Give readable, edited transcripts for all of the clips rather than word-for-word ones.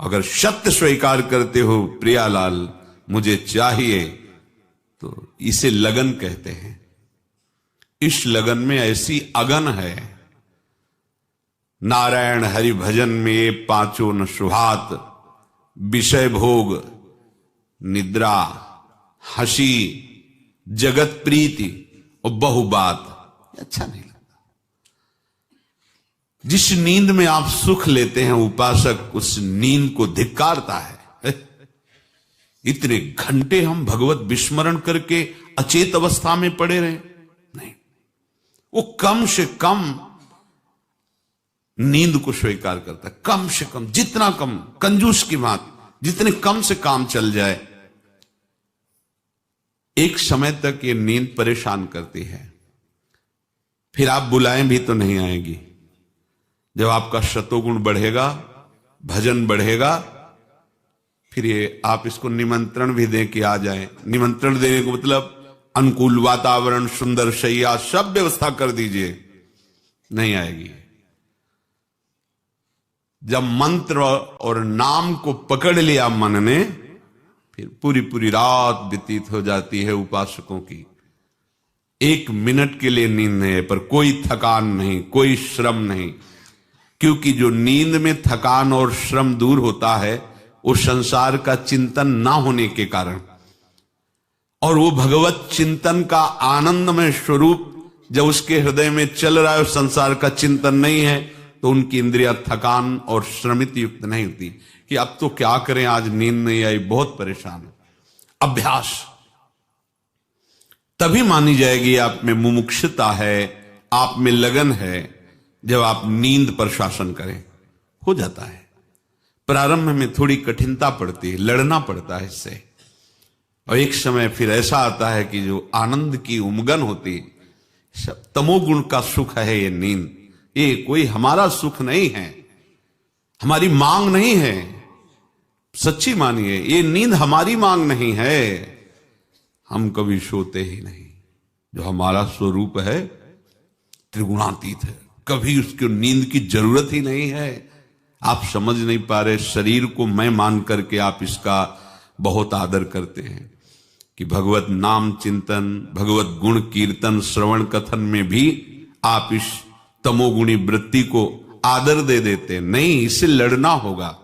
अगर सत्य स्वीकार करते हो प्रियालाल मुझे चाहिए, तो इसे लगन कहते हैं। इस लगन में ऐसी अगन है, नारायण हरि भजन में ये पांचों न सुहात, विषय भोग, निद्रा, हंसी, जगत प्रीति और बहुबात, अच्छा नहीं लगता। जिस नींद में आप सुख लेते हैं उपासक उस नींद को धिक्कारता है। इतने घंटे हम भगवत विस्मरण करके अचेत अवस्था में पड़े रहे, नहीं, वो कम से कम नींद को स्वीकार करता है। कम से कम, जितना कम, कंजूस की बात, जितने कम से काम चल जाए। एक समय तक ये नींद परेशान करती है, फिर आप बुलाएं भी तो नहीं आएगी। जब आपका शतोगुण बढ़ेगा, भजन बढ़ेगा, फिर ये आप इसको निमंत्रण भी दें कि आ जाएं। निमंत्रण देने को मतलब अनुकूल वातावरण, सुंदर शैया, सब व्यवस्था कर दीजिए, नहीं आएगी। जब मंत्र और नाम को पकड़ लिया मन ने, फिर पूरी पूरी रात व्यतीत हो जाती है उपासकों की। एक मिनट के लिए नींद नहीं है, पर कोई थकान नहीं, कोई श्रम नहीं, क्योंकि जो नींद में थकान और श्रम दूर होता है वो संसार का चिंतन ना होने के कारण, और वो भगवत चिंतन का आनंदमय स्वरूप जब उसके हृदय में चल रहा है, संसार का चिंतन नहीं है, तो उनकी इंद्रियां थकान और श्रमित युक्त नहीं होती कि अब तो क्या करें, आज नींद नहीं आई, बहुत परेशान है। अभ्यास तभी मानी जाएगी आप में मुमुक्षुता है, आप में लगन है, जब आप नींद पर शासन करें। हो जाता है प्रारंभ में थोड़ी कठिनता पड़ती है, लड़ना पड़ता है इससे, और एक समय फिर ऐसा आता है कि जो आनंद की उमगन होती, तमोगुण का सुख है ये नींद। ये कोई हमारा सुख नहीं है, हमारी मांग नहीं है, सच्ची मानिए ये नींद हमारी मांग नहीं है। हम कभी सोते ही नहीं, जो हमारा स्वरूप है त्रिगुणातीत है, कभी उसको नींद की जरूरत ही नहीं है। आप समझ नहीं पा रहे, शरीर को मैं मान करके आप इसका बहुत आदर करते हैं कि भगवत नाम चिंतन, भगवत गुण कीर्तन, श्रवण कथन में भी आप इस तमोगुणी वृत्ति को आदर दे देते। नहीं, इससे लड़ना होगा।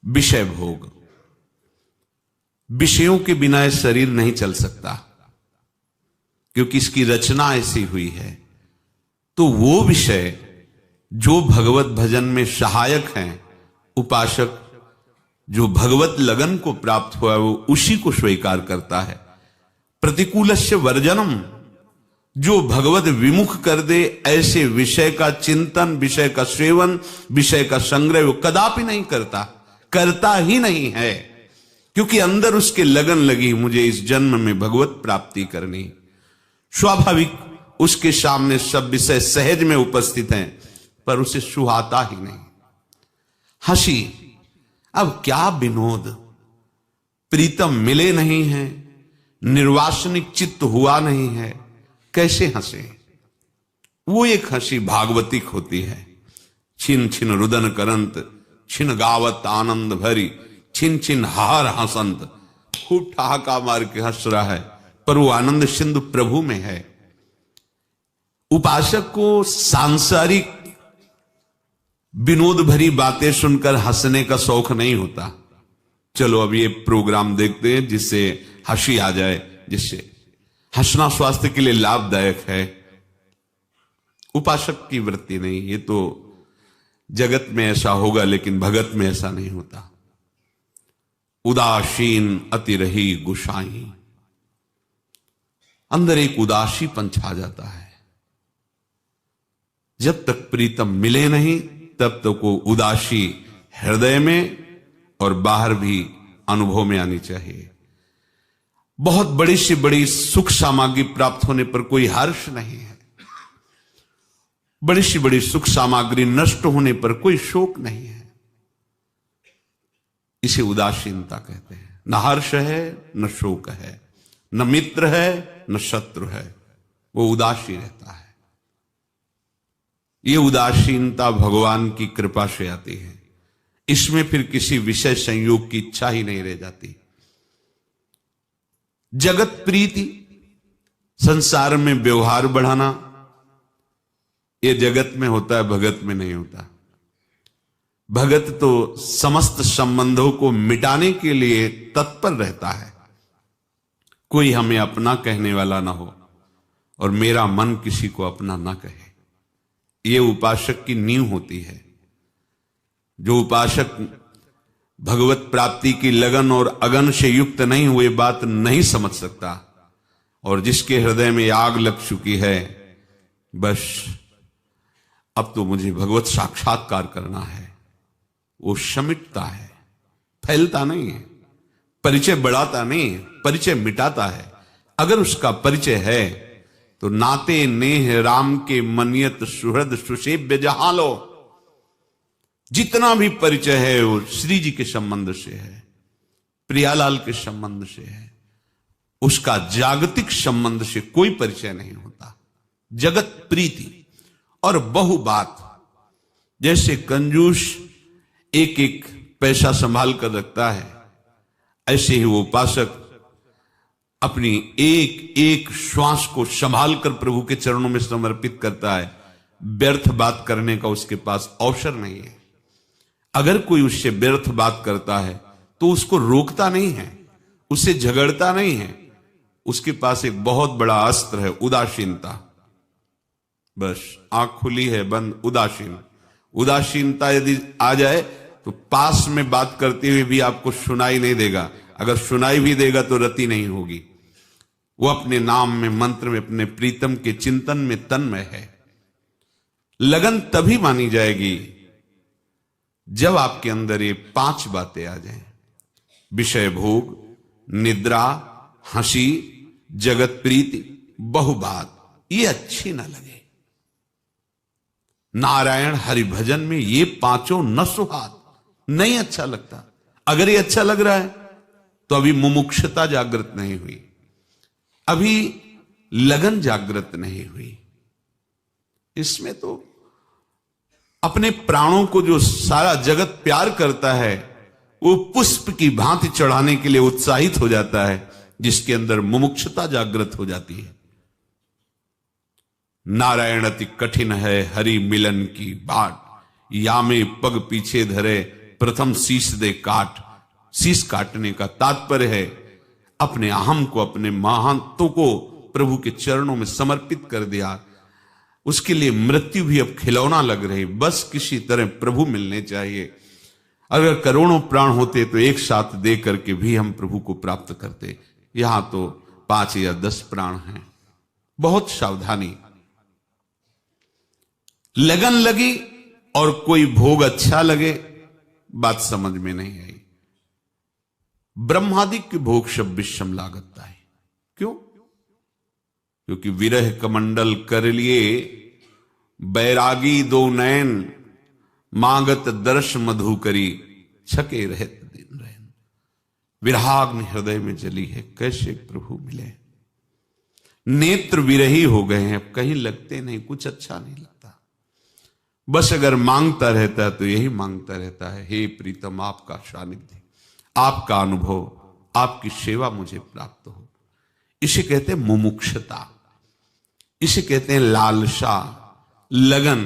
विषय भोग, विषयों के बिना यह शरीर नहीं चल सकता, क्योंकि इसकी रचना ऐसी हुई है। तो वो विषय जो भगवत भजन में सहायक हैं, उपासक जो भगवत लगन को प्राप्त हुआ है वो उसी को स्वीकार करता है। प्रतिकूलस्य वर्जनम, जो भगवत विमुख कर दे ऐसे विषय का चिंतन, विषय का सेवन, विषय का संग्रह वो कदापि नहीं करता, करता ही नहीं है, क्योंकि अंदर उसके लगन लगी, मुझे इस जन्म में भगवत प्राप्ति करनी। स्वाभाविक उसके सामने सब विषय सहज में उपस्थित हैं, पर उसे सुहाता ही नहीं। हंसी, अब क्या विनोद, प्रीतम मिले नहीं है, निर्वासनिक चित्त हुआ नहीं है, कैसे हंसे? वो एक हंसी भागवतिक होती है। छिन छिन रुदन करंत, छिन गावत आनंद भरी, छिन छिन हार हसंत। खूब ठहाका मार के हंस रहा है, पर वो आनंद सिंधु प्रभु में है। उपासक को सांसारिक विनोद भरी बातें सुनकर हंसने का शौक नहीं होता। चलो अब ये प्रोग्राम देखते हैं जिससे हंसी आ जाए, जिससे हंसना स्वास्थ्य के लिए लाभदायक है। उपासक की वृत्ति नहीं, ये तो जगत में ऐसा होगा, लेकिन भगत में ऐसा नहीं होता। उदासीन अति रही गुसाई, अंदर एक उदासीपन छा जाता है। जब तक प्रीतम मिले नहीं तब तक वो उदासी हृदय में और बाहर भी अनुभव में आनी चाहिए। बहुत बड़ी से बड़ी सुख सामग्री प्राप्त होने पर कोई हर्ष नहीं है, बड़ी से बड़ी सुख सामग्री नष्ट होने पर कोई शोक नहीं है। इसे उदासीनता कहते हैं। न हर्ष है न शोक है, न मित्र है न शत्रु है, वो उदासी रहता है। ये उदासीनता भगवान की कृपा से आती है। इसमें फिर किसी विषय संयोग की इच्छा ही नहीं रह जाती। जगत प्रीति, संसार में व्यवहार बढ़ाना, यह जगत में होता है, भगत में नहीं होता। भगत तो समस्त संबंधों को मिटाने के लिए तत्पर रहता है। कोई हमें अपना कहने वाला ना हो और मेरा मन किसी को अपना ना कहे। यह उपासक की नींव होती है। जो उपासक भगवत प्राप्ति की लगन और अगन से युक्त नहीं हुए बात नहीं समझ सकता, और जिसके हृदय में आग लग चुकी है, बस अब तो मुझे भगवत साक्षात्कार करना है, वो समिटता है, फैलता नहीं है, परिचय बढ़ाता नहीं है, परिचय मिटाता है। अगर उसका परिचय है तो नाते नेह राम के मनियत सुहृद सुसेव्य जहां लो। जितना भी परिचय है वो श्री जी के संबंध से है, प्रियालाल के संबंध से है, उसका जागतिक संबंध से कोई परिचय नहीं होता। जगत प्रीति और बहुबात, जैसे कंजूस एक एक पैसा संभाल कर रखता है, ऐसे ही वो उपासक अपनी एक एक श्वास को संभाल कर प्रभु के चरणों में समर्पित करता है। व्यर्थ बात करने का उसके पास अवसर नहीं है। अगर कोई उससे व्यर्थ बात करता है तो उसको रोकता नहीं है, उससे झगड़ता नहीं है। उसके पास एक बहुत बड़ा अस्त्र है, उदासीनता। बस आंख खुली है बंद, उदासीन। उदासीनता यदि आ जाए तो पास में बात करते हुए भी आपको सुनाई नहीं देगा। अगर सुनाई भी देगा तो रति नहीं होगी। वो अपने नाम में, मंत्र में, अपने प्रीतम के चिंतन में तन्मय है। लगन तभी मानी जाएगी जब आपके अंदर ये 5 बातें आ जाएं: विषय भोग, निद्रा, हंसी, जगत प्रीति, बहुबात। ये अच्छी ना लगे। नारायण हरि भजन में ये 5 न सुहात, नहीं अच्छा लगता। अगर ये अच्छा लग रहा है तो अभी मुमुक्षुता जागृत नहीं हुई, अभी लगन जागृत नहीं हुई। इसमें तो अपने प्राणों को जो सारा जगत प्यार करता है, वो पुष्प की भांति चढ़ाने के लिए उत्साहित हो जाता है, जिसके अंदर मुमुक्षुता जागृत हो जाती है। नारायण अति कठिन है हरि मिलन की बाट, या में पग पीछे धरे प्रथम शीश दे काट। शीश काटने का तात्पर्य है अपने अहम को, अपने महानत्व को प्रभु के चरणों में समर्पित कर दिया। उसके लिए मृत्यु भी अब खिलौना लग रही, बस किसी तरह प्रभु मिलने चाहिए। अगर करोड़ों प्राण होते तो एक साथ दे करके भी हम प्रभु को प्राप्त करते। यहां तो 5 या 10 प्राण हैं। बहुत सावधानी। लगन लगी और कोई भोग अच्छा लगे, बात समझ में नहीं आई। ब्रह्मादिक भोग सब विषम लागता है। क्यों? क्योंकि विरह कमंडल कर लिए बैरागी 2 नयन, मांगत दर्श मधु करी, छके रहत दिन रहन। विराग्नि हृदय में जली है, कैसे प्रभु मिले। नेत्र विरही हो गए हैं, अब कहीं लगते नहीं, कुछ अच्छा नहीं लगता। बस अगर मांगता रहता है तो यही मांगता रहता है, हे प्रीतम आपका सानिध्य, आपका अनुभव, आपकी सेवा मुझे प्राप्त हो। इसे कहते हैं मुमुक्षुता, इसे कहते हैं लालसा, लगन।